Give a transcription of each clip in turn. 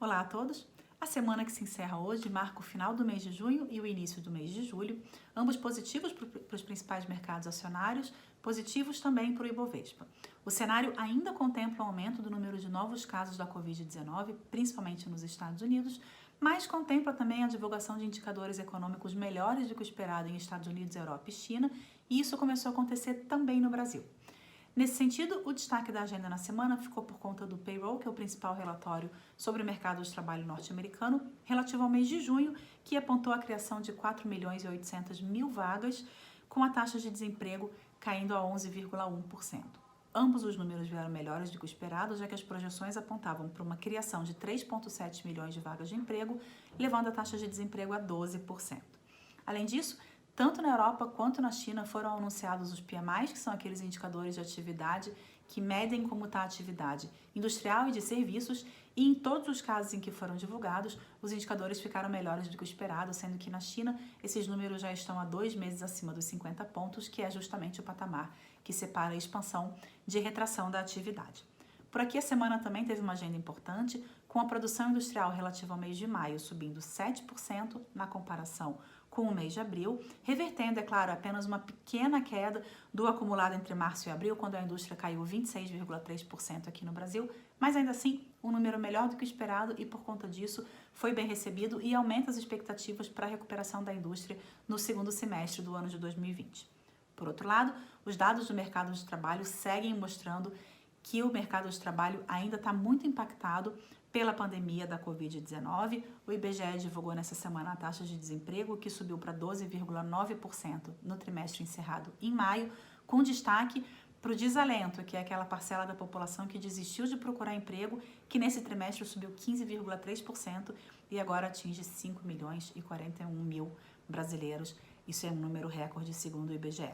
Olá a todos! A semana que se encerra hoje marca o final do mês de junho e o início do mês de julho, ambos positivos para os principais mercados acionários, positivos também para o Ibovespa. O cenário ainda contempla um aumento do número de novos casos da Covid-19, principalmente nos Estados Unidos, mas contempla também a divulgação de indicadores econômicos melhores do que o esperado em Estados Unidos, Europa e China, e isso começou a acontecer também no Brasil. Nesse sentido, o destaque da agenda na semana ficou por conta do payroll, que é o principal relatório sobre o mercado de trabalho norte-americano, relativo ao mês de junho, que apontou a criação de 4.800.000 vagas, com a taxa de desemprego caindo a 11,1%. Ambos os números vieram melhores do que o esperado, já que as projeções apontavam para uma criação de 3,7 milhões de vagas de emprego, levando a taxa de desemprego a 12%. Além disso, tanto na Europa quanto na China foram anunciados os PMIs, que são aqueles indicadores de atividade que medem como está a atividade industrial e de serviços, e em todos os casos em que foram divulgados, os indicadores ficaram melhores do que o esperado, sendo que na China esses números já estão há 2 meses acima dos 50 pontos, que é justamente o patamar que separa a expansão de retração da atividade. Por aqui, a semana também teve uma agenda importante, com a produção industrial relativa ao mês de maio subindo 7% na comparação com o mês de abril, revertendo, é claro, apenas uma pequena queda do acumulado entre março e abril, quando a indústria caiu 26,3% aqui no Brasil, mas ainda assim, um número melhor do que o esperado e, por conta disso, foi bem recebido e aumenta as expectativas para a recuperação da indústria no segundo semestre do ano de 2020. Por outro lado, os dados do mercado de trabalho seguem mostrando que o mercado de trabalho ainda está muito impactado pela pandemia da Covid-19. O IBGE divulgou nessa semana a taxa de desemprego, que subiu para 12,9% no trimestre encerrado em maio, com destaque para o desalento, que é aquela parcela da população que desistiu de procurar emprego, que nesse trimestre subiu 15,3% e agora atinge 5.041.000 brasileiros. Isso é um número recorde segundo o IBGE.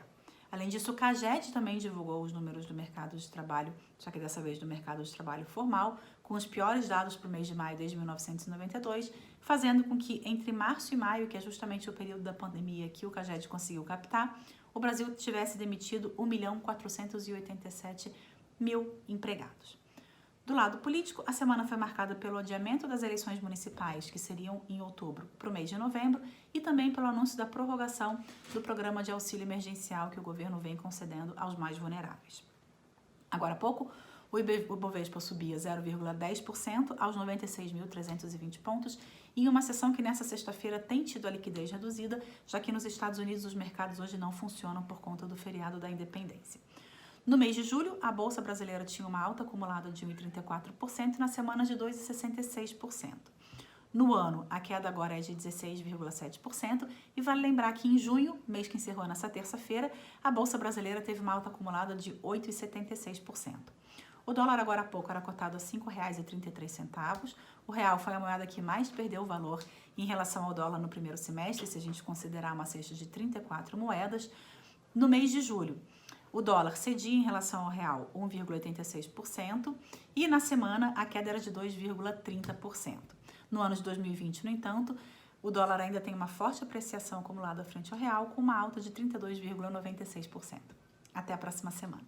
Além disso, o CAGED também divulgou os números do mercado de trabalho, só que dessa vez do mercado de trabalho formal, com os piores dados para o mês de maio desde 1992, fazendo com que entre março e maio, que é justamente o período da pandemia que o CAGED conseguiu captar, o Brasil tivesse demitido 1.487.000 empregados. Do lado político, a semana foi marcada pelo adiamento das eleições municipais, que seriam em outubro, para o mês de novembro, e também pelo anúncio da prorrogação do programa de auxílio emergencial que o governo vem concedendo aos mais vulneráveis. Agora há pouco, o Ibovespa subia 0,10% aos 96.320 pontos, em uma sessão que nessa sexta-feira tem tido a liquidez reduzida, já que nos Estados Unidos os mercados hoje não funcionam por conta do feriado da independência. No mês de julho, a Bolsa Brasileira tinha uma alta acumulada de 1,34% e na semana de 2,66%. No ano, a queda agora é de 16,7% e vale lembrar que em junho, mês que encerrou nessa terça-feira, a Bolsa Brasileira teve uma alta acumulada de 8,76%. O dólar agora há pouco era cotado a R$ 5,33. O real foi a moeda que mais perdeu valor em relação ao dólar no primeiro semestre, se a gente considerar uma cesta de 34 moedas. No mês de julho, o dólar cedia em relação ao real 1,86% e na semana a queda era de 2,30%. No ano de 2020, no entanto, o dólar ainda tem uma forte apreciação acumulada frente ao real, com uma alta de 32,96%. Até a próxima semana.